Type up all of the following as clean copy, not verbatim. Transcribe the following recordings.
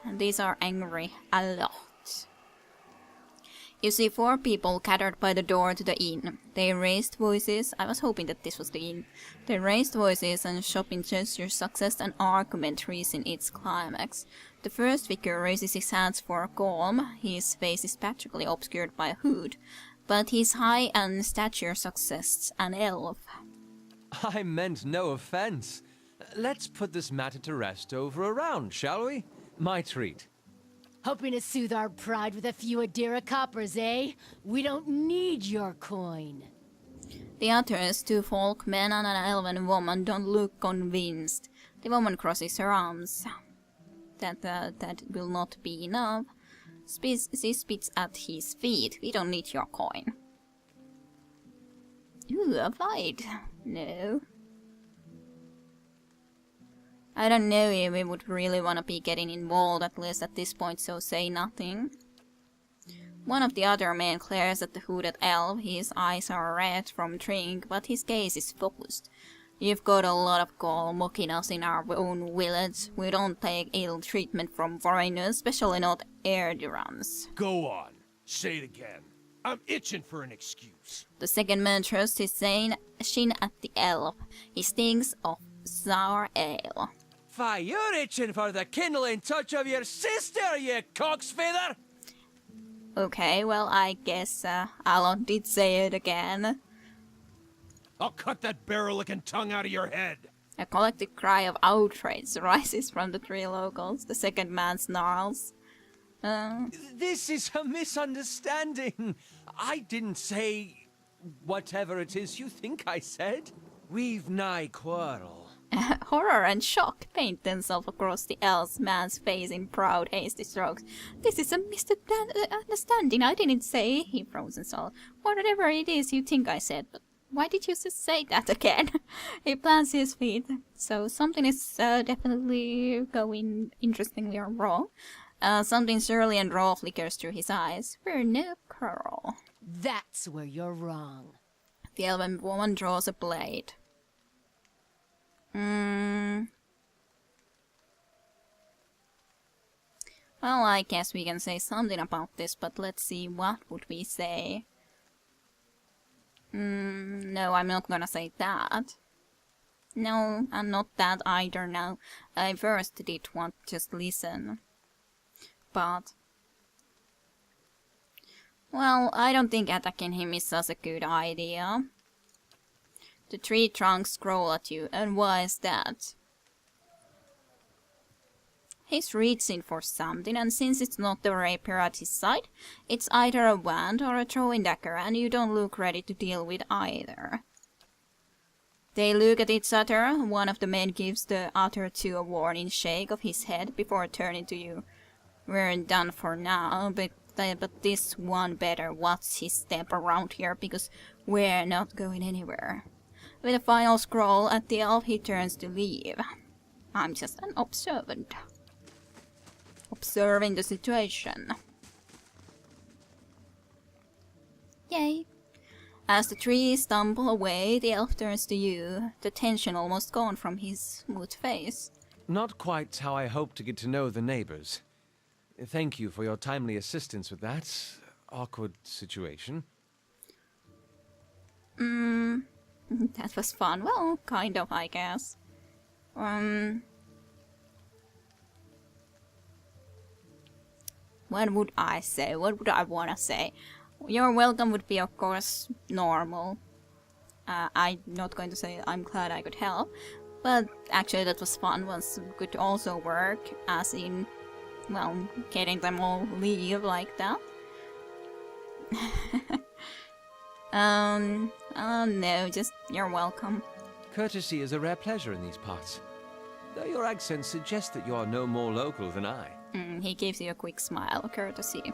and these are angry a lot. You see 4 people gathered by the door to the inn. They raised voices. I was hoping that this was the inn. They raised voices and shopping gestures success and argument reach in its climax. The first figure raises his hands for calm. His face is practically obscured by a hood, but his height and stature suggests an elf. I meant no offense. Let's put this matter to rest over a round, shall we? My treat. Hoping to soothe our pride with a few Adira coppers, eh? We don't need your coin. The others, 2 folk, men and an elven woman, don't look convinced. The woman crosses her arms. That will not be enough. She spits at his feet. We don't need your coin. Ooh, a fight. No. I don't know if we would really want to be getting involved, at least at this point, so say nothing. One of the other men glares at the hooded elf. His eyes are red from drink, but his gaze is focused. You've got a lot of gall mocking us in our own village. We don't take ill treatment from foreigners, especially not Erdirans. Go on. Say it again. I'm itching for an excuse. The second man thrusts his shin at the elf. He stinks of sour ale. Fie, you're itching for the kindling touch of your sister, you cocksfeather! Okay, well, I guess Alon did say it again. I'll cut that barrel-licking tongue out of your head. A collective cry of outrage rises from the 3 locals. The second man snarls. This is a misunderstanding. I didn't say whatever it is you think I said. We've nigh quarrel. Horror and shock paint themselves across the elf man's face in proud, hasty strokes. This is a misunderstanding. I didn't say, he froze and saw. Whatever it is you think I said, but why did you just say that again? He plants his feet. So something is definitely going interestingly wrong. Something surly and raw flickers through his eyes. We're no quarrel. That's where you're wrong. The elven woman draws a blade. Well, I guess we can say something about this, but let's see, what would we say? No, I'm not gonna say that. No, and not that either now. I first did want to just listen. But... well, I don't think attacking him is such a good idea. The 3 trunks scroll at you, and why is that? He's reaching for something, and since it's not the rapier at his side, it's either a wand or a throwing dagger, and you don't look ready to deal with either. They look at each other. One of the men gives the other 2 a warning shake of his head before turning to you. We're done for now, but this one better watch his step around here, because we're not going anywhere. With a final scroll at the elf, he turns to leave. I'm just an observant. Observing the situation. Yay. As the 3 stumble away, the elf turns to you, the tension almost gone from his smooth face. Not quite how I hoped to get to know the neighbors. Thank you for your timely assistance with that awkward situation. That was fun. Well, kind of, I guess. What would I say? What would I wanna say? Your welcome would be, of course, normal. I'm not going to say I'm glad I could help, but actually that was fun. Could also work, as in, well, getting them all leave like that. No, just you're welcome. Courtesy is a rare pleasure in these parts. Though your accent suggests that you are no more local than I. He gives you a quick smile, courtesy.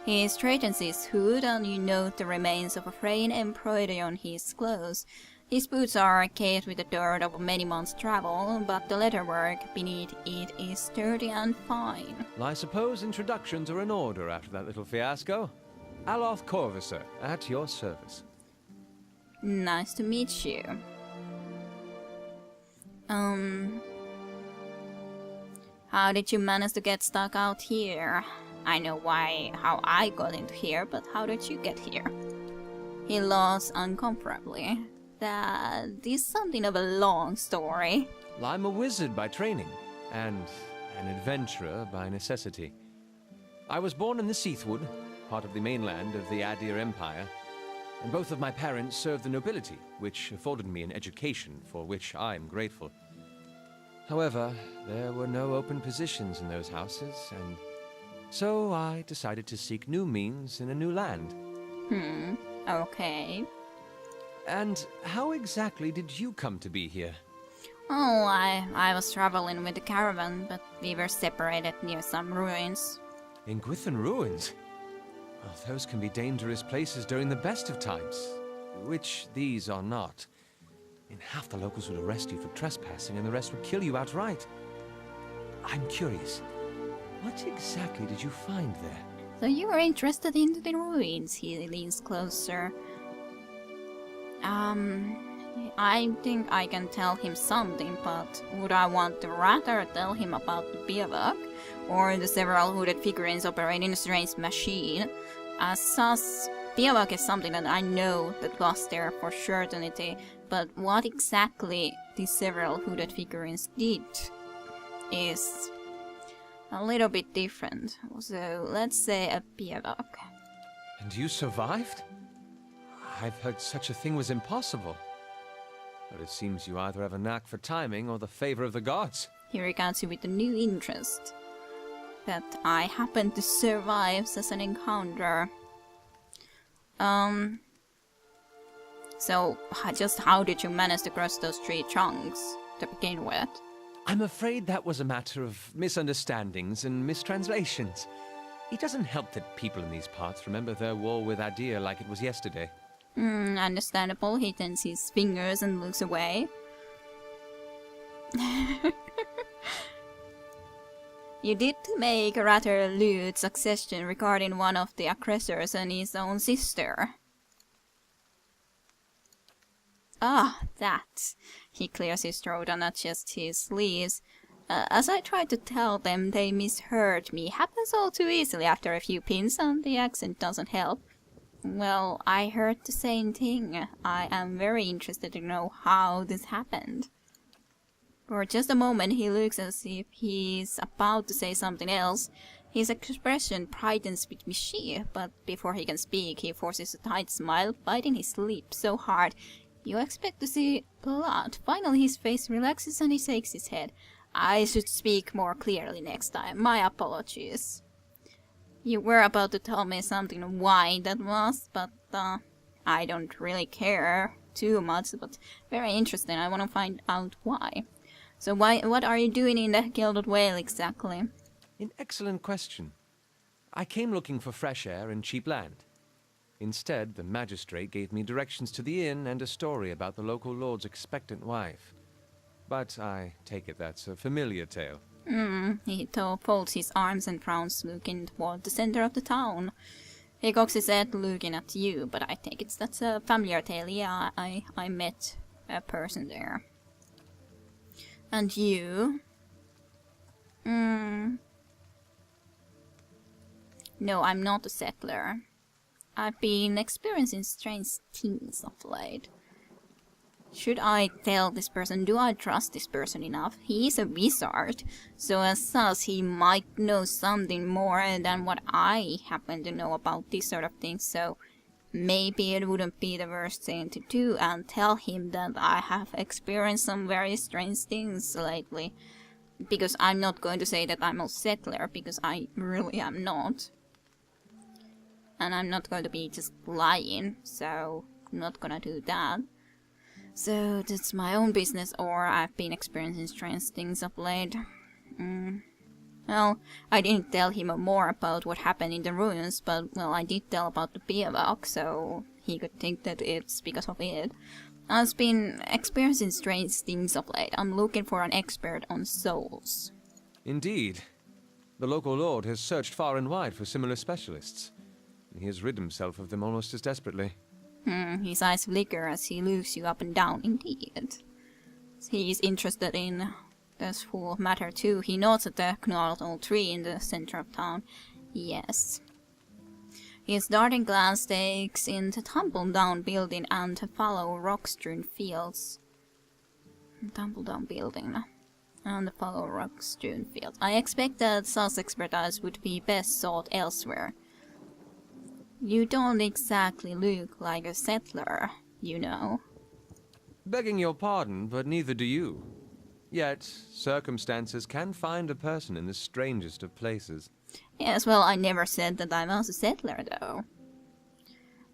He straightens his hood, and you note the remains of a frayed embroidery on his clothes. His boots are caked with the dirt of many months' travel, but the leatherwork beneath it is sturdy and fine. Well, I suppose introductions are in order after that little fiasco. Aloth Corvisor, at your service. Nice to meet you. How did you manage to get stuck out here? I know how I got into here, but how did you get here? He laughs uncomfortably. That is something of a long story. Well, I'm a wizard by training, and an adventurer by necessity. I was born in the Seathwood, part of the mainland of the Adir Empire, and both of my parents served the nobility, which afforded me an education for which I'm grateful. However, there were no open positions in those houses, and so I decided to seek new means in a new land. Okay. And how exactly did you come to be here? Oh, I was traveling with the caravan, but we were separated near some ruins. In Gwithan ruins? Well, those can be dangerous places during the best of times, which these are not. And half the locals would arrest you for trespassing, and the rest would kill you outright. I'm curious, what exactly did you find there? So you were interested in the ruins, he leans closer. I think I can tell him something, but would I want to rather tell him about the bivouac, or the several hooded figurines operating a strange machine? As such, bivouac is something that I know that was there for certainty, but what exactly the several hooded figurines did is a little bit different. So let's say a bivouac. And you survived? I've heard such a thing was impossible. But it seems you either have a knack for timing or the favor of the gods. He regards you with a new interest. That I happened to survive such an encounter. So, just how did you manage to cross those tree trunks to begin with? I'm afraid that was a matter of misunderstandings and mistranslations. It doesn't help that people in these parts remember their war with Adir like it was yesterday. Understandable. He turns his fingers and looks away. You did make a rather lewd suggestion regarding one of the aggressors and his own sister. Ah, that. He clears his throat and adjusts his sleeves. As I tried to tell them, they misheard me. Happens all too easily after a few pins, and the accent doesn't help. Well, I heard the same thing. I am very interested to know how this happened. For just a moment he looks as if he's about to say something else. His expression brightens with mischief, but before he can speak he forces a tight smile, biting his lip so hard you expect to see blood. Finally his face relaxes and he shakes his head. I should speak more clearly next time. My apologies. You were about to tell me something why that was, but I don't really care too much, but very interesting. I want to find out why. So what are you doing in the Gilded Vale exactly? An excellent question. I came looking for fresh air and cheap land. Instead, the magistrate gave me directions to the inn and a story about the local lord's expectant wife. But I take it that's a familiar tale. He folds his arms and frowns, looking toward the center of the town. He cocks his head, looking at you, but I think that's a familiar tale. Yeah, I met a person there. And you? No, I'm not a settler. I've been experiencing strange things of late. Should I tell this person? Do I trust this person enough? He is a wizard, so as such he might know something more than what I happen to know about this sort of thing, so maybe it wouldn't be the worst thing to do and tell him that I have experienced some very strange things lately. Because I'm not going to say that I'm a settler, because I really am not. And I'm not going to be just lying, so I'm not gonna do that. So that's my own business, or I've been experiencing strange things of late. Well, I didn't tell him more about what happened in the ruins, but, well, I did tell about the bivouac, so he could think that it's because of it. I've been experiencing strange things of late. I'm looking for an expert on souls. Indeed. The local lord has searched far and wide for similar specialists. He has rid himself of them almost as desperately. His eyes flicker as he looks you up and down. Indeed. He is interested in That's full of matter too. He notes at the gnarled tree in the center of town. Yes. His darting glance takes in the tumble-down building and the fallow rock-strewn fields. Tumble-down building and the fallow rock-strewn fields. I expect that Sal's expertise would be best sought elsewhere. You don't exactly look like a settler, you know. Begging your pardon, but neither do you. Yet, circumstances can find a person in the strangest of places. Yes, well, I never said that I was a settler, though.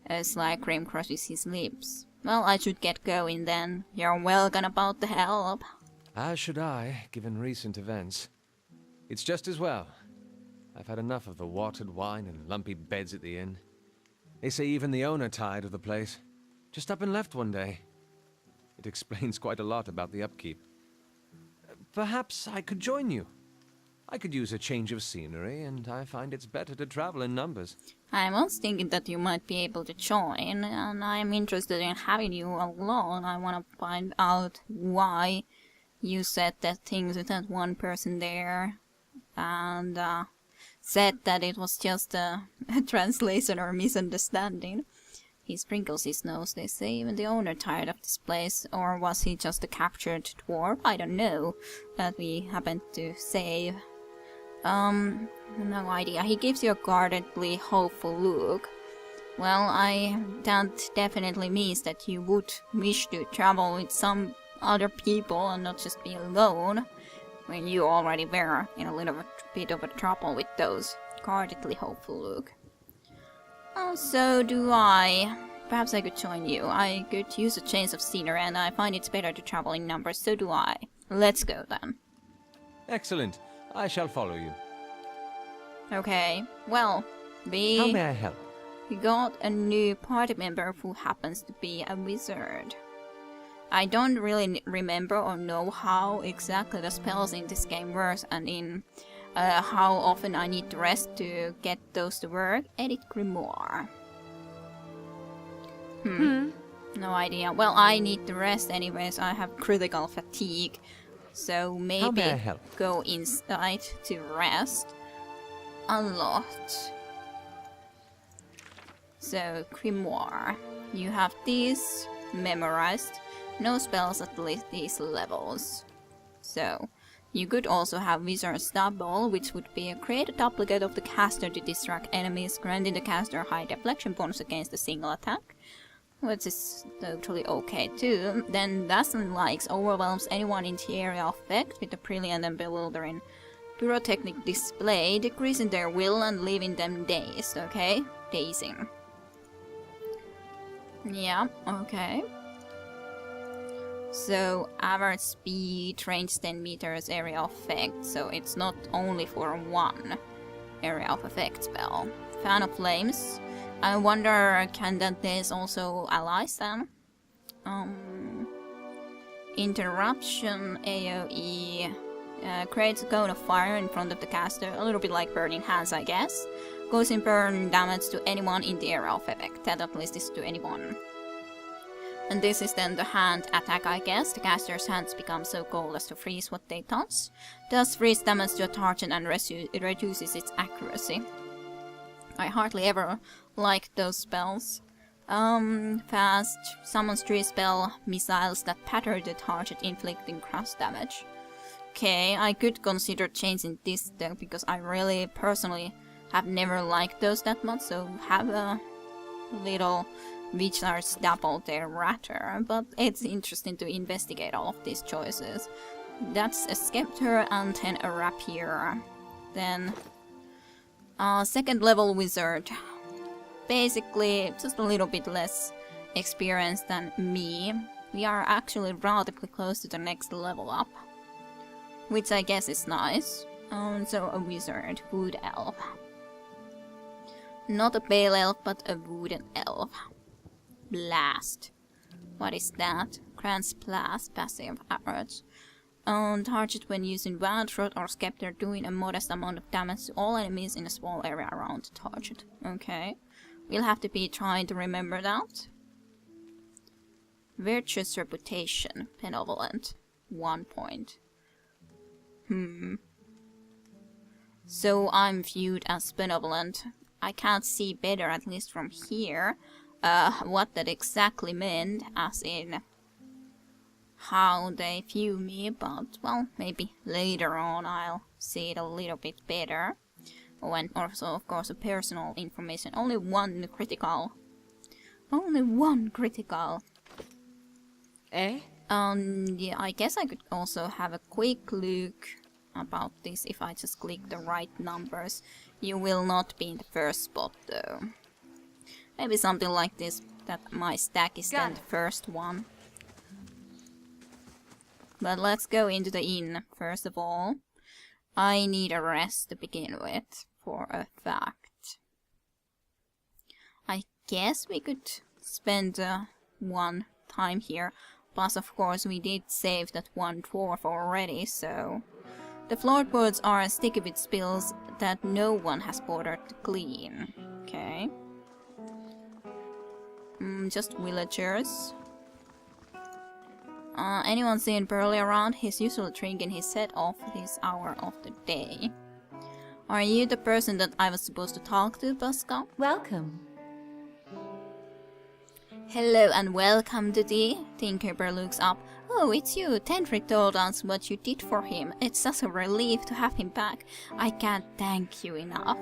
A sly grin crosses his lips. Well, I should get going then. You're welcome about the help. As should I, given recent events. It's just as well. I've had enough of the watered wine and lumpy beds at the inn. They say even the owner tired of the place. Just up and left one day. It explains quite a lot about the upkeep. Perhaps I could join you. I could use a change of scenery, and I find it's better to travel in numbers. I was thinking that you might be able to join, and I'm interested in having you along. I want to find out why you said that things with that one person there, and said that it was just a translation or misunderstanding. He sprinkles his nose. They say even the owner tired of this place, or was he just a captured dwarf? I don't know, that we happened to save. No idea. He gives you a guardedly hopeful look. Well, that definitely means that you would wish to travel with some other people and not just be alone, when you already were in a little bit of a trouble with those. Guardedly hopeful look. Oh, so do I. Perhaps I could join you. I could use a change of scenery, and I find it's better to travel in numbers, so do I. Let's go then. Excellent. I shall follow you. Okay, well, How may I help? we got a new party member who happens to be a wizard. I don't really remember or know how exactly the spells in this game work, and in how often I need to rest to get those to work. Edit Grimoire. No idea. Well, I need to rest anyways. I have critical fatigue. So How maybe may I help? go inside to rest a lot. So, Grimoire. You have these memorized. No spells at least these levels. So, you could also have Wizard's Double, which would be a create a duplicate of the caster to distract enemies, granting the caster high deflection bonus against a single attack, which is totally okay too. Then Dazzling Lights overwhelms anyone in the area of effect with a brilliant and bewildering pyrotechnic display, decreasing their will and leaving them dazed, okay? Dazing. Yeah, okay. So, average speed, range 10 meters, area of effect, so it's not only for one area of effect spell. Fan of Flames. I wonder, can that this also allies them? Interruption, AoE, creates a cone of fire in front of the caster, a little bit like Burning Hands, I guess. Goes in burn damage to anyone in the area of effect, that at least is to anyone. And this is then the hand attack, I guess. The caster's hands become so cold as to freeze what they touch. Does freeze damage to a target and it reduces its accuracy. I hardly ever liked those spells. Fast, summons 3 spell missiles that patter the target, inflicting crush damage. Okay, I could consider changing this though, because I really personally have never liked those that much, so have a little Wizard's Double there rather, but it's interesting to investigate all of these choices. That's a Scepter and then a Rapier. Then second level wizard. Basically just a little bit less experienced than me. We are actually relatively close to the next level up, which I guess is nice. So a wizard, wood elf. Not a pale elf, but a wooden elf. Blast. What is that? Grants blast, passive average. Target when using Wild Rod or Scepter, doing a modest amount of damage to all enemies in a small area around the target. Okay. We'll have to be trying to remember that. Virtuous Reputation. Benevolent. 1 point. So I'm viewed as benevolent. I can't see better, at least from here, what that exactly meant, as in how they view me, but, well, maybe later on I'll see it a little bit better. Oh, and also, of course, personal information. Only one critical. Only one critical. Eh? Yeah, I guess I could also have a quick look about this if I just click the right numbers. You will not be in the first spot, though. Maybe something like this, that my stack is then the first one. But let's go into the inn, first of all. I need a rest to begin with, for a fact. I guess we could spend one time here. Plus, of course, we did save that one dwarf already, so... The floorboards are sticky with spills that no one has bothered to clean. Okay. Just villagers. Anyone seen Burley around? He's usually drinking his head off this hour of the day. Are you the person that I was supposed to talk to, Pascal? Welcome. Hello and welcome to the... Tinkerbell looks up. Oh, it's you. Tenric told us what you did for him. It's such a relief to have him back. I can't thank you enough.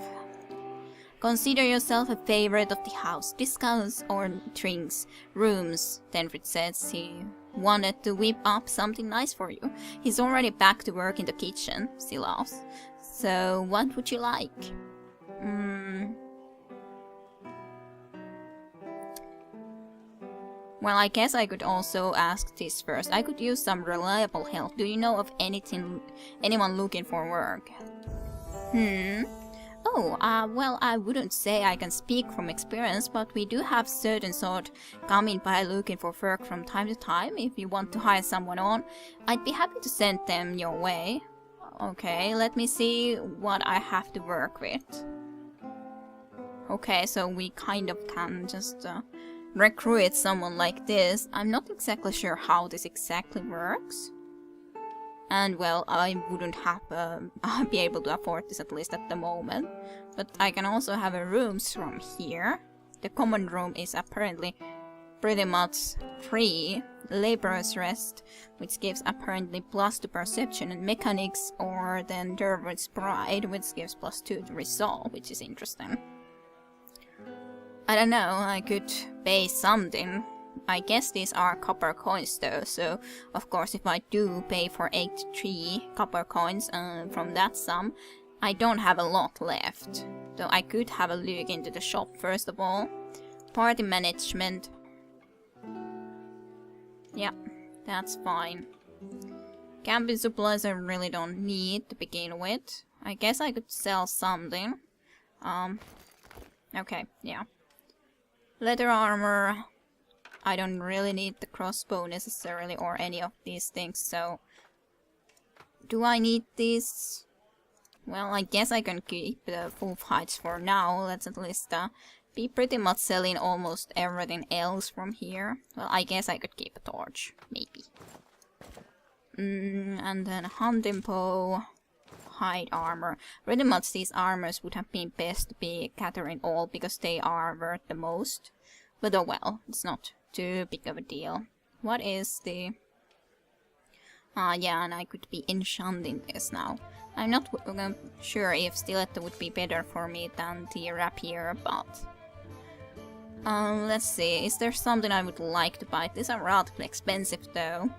Consider yourself a favorite of the house. Discuss or drinks, rooms, Tenric says. He wanted to whip up something nice for you. He's already back to work in the kitchen. She laughs. So, what would you like? Well, I guess I could also ask this first. I could use some reliable help. Do you know of anyone looking for work? Oh, well, I wouldn't say I can speak from experience, but we do have certain sort coming by looking for work from time to time. If you want to hire someone on, I'd be happy to send them your way. Okay, let me see what I have to work with. Okay, so we kind of can just recruit someone like this. I'm not exactly sure how this exactly works. And well, I wouldn't have be able to afford this, at least at the moment. But I can also have a rooms from here. The common room is apparently pretty much free. Laborer's Rest, which gives apparently plus to perception and mechanics, or then Derwent's Pride, which gives +2 to resolve, which is interesting. I don't know, I could pay something. I guess these are copper coins though, so of course if I do pay for 83 copper coins from that sum, I don't have a lot left. So I could have a look into the shop first of all. Party management. Yeah, that's fine. Camping supplies I really don't need to begin with. I guess I could sell something. Okay, yeah. Leather armor. I don't really need the crossbow necessarily or any of these things, so... Do I need this? Well, I guess I can keep the full fights for now. Let's at least be pretty much selling almost everything else from here. Well, I guess I could keep a torch, maybe. And then a hunting bow, hide armor. Pretty much these armors would have been best to be gathering all because they are worth the most. But oh well, it's not too big of a deal. What is the... yeah, and I could be enchanting this now. I'm not sure if stiletto would be better for me than the rapier, but... let's see, is there something I would like to buy? These are rather expensive though.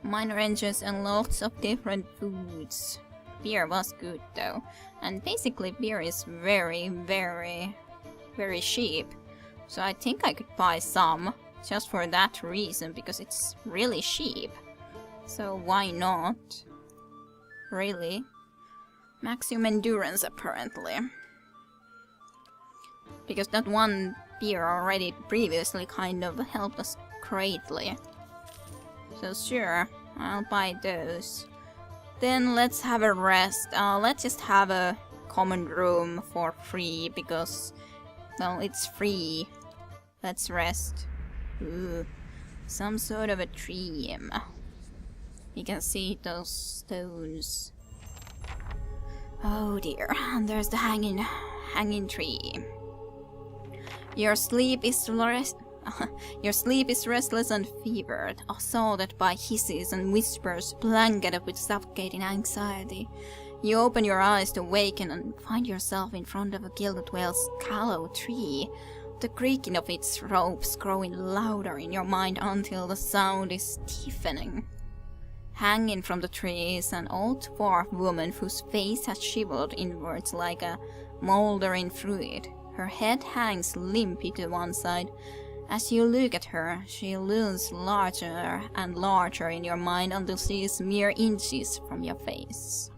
Mine ranges and lots of different foods. Beer was good though. And basically beer is very, very, very cheap. So I think I could buy some, just for that reason, because it's really cheap. So why not? Really? Maximum endurance apparently. Because that one beer already previously kind of helped us greatly. So sure, I'll buy those. Then let's have a rest. Let's just have a common room for free because, well, it's free. Let's rest. Ooh, some sort of a dream. You can see those stones. Oh dear, and there's the hanging tree. Your sleep is restless and fevered, assaulted by hisses and whispers, blanketed with suffocating anxiety. You open your eyes to awaken and find yourself in front of a Gilded Whale's callow tree, the creaking of its ropes growing louder in your mind until the sound is deafening. Hanging from the tree is an old dwarf woman whose face has shriveled inwards like a mouldering fluid. Her head hangs limply to one side. As you look at her, she looms larger and larger in your mind until she is mere inches from your face.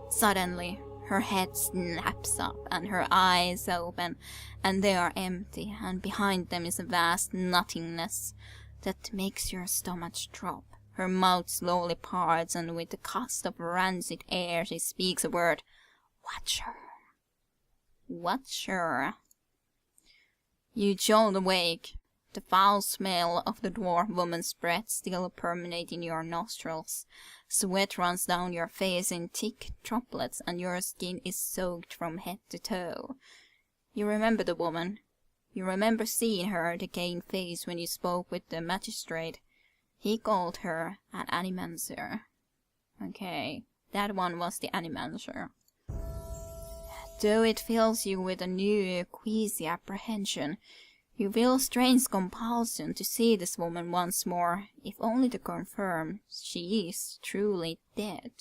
Suddenly, her head snaps up and her eyes open, and they are empty, and behind them is a vast nothingness that makes your stomach drop. Her mouth slowly parts, and with a gust of rancid air she speaks a word. Watcher. Watcher. You jolt awake, the foul smell of the dwarf woman's breath still permeating your nostrils. Sweat runs down your face in thick droplets, and your skin is soaked from head to toe. You remember the woman. You remember seeing her decaying face when you spoke with the magistrate. He called her an animancer. Okay, that one was the animancer. Though it fills you with a new, queasy apprehension, you feel a strange compulsion to see this woman once more, if only to confirm she is truly dead.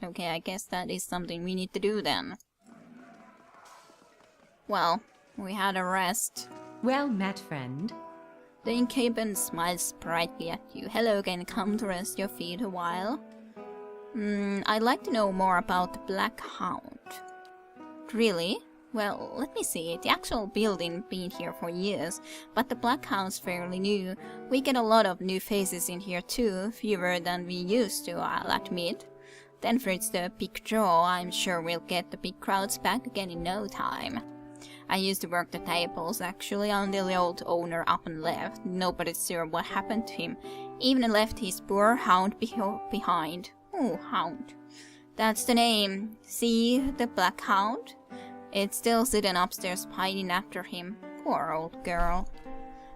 Okay, I guess that is something we need to do then. Well, we had a rest. Well met, friend. The incumbent smiles brightly at you. Hello, can you come to rest your feet a while? I'd like to know more about the Black Hound. Really? Well, let me see. The actual building been here for years, but the Black Hound's fairly new. We get a lot of new faces in here too, fewer than we used to, I'll admit. Then for it's the big draw, I'm sure we'll get the big crowds back again in no time. I used to work the tables actually until the old owner up and left. Nobody's sure what happened to him. Even left his poor hound behind. Oh, hound. That's the name. See the Black Hound? It's still sitting upstairs pining after him. Poor old girl.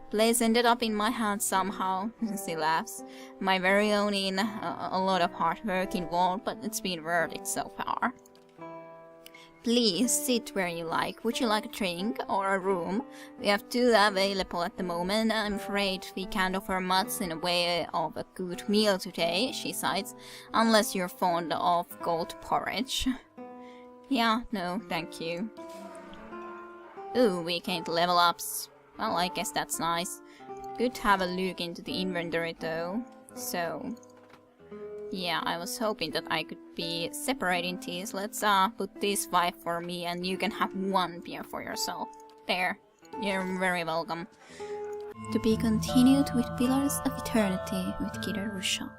Place ended up in my hands somehow. She laughs. My very own in a lot of hard work involved, but it's been worth it so far. Please sit where you like. Would you like a drink or a room? We have 2 available at the moment. I'm afraid we can't offer much in the way of a good meal today, she sighs, unless you're fond of gold porridge. Yeah, no, thank you. Ooh, weekend level ups. Well, I guess that's nice. Good to have a look into the inventory though. So, yeah, I was hoping that I could be separating these. Let's put these 5 for me and you can have 1 beer for yourself. There, you're very welcome. To be continued with Pillars of Eternity with Kidder Rusha.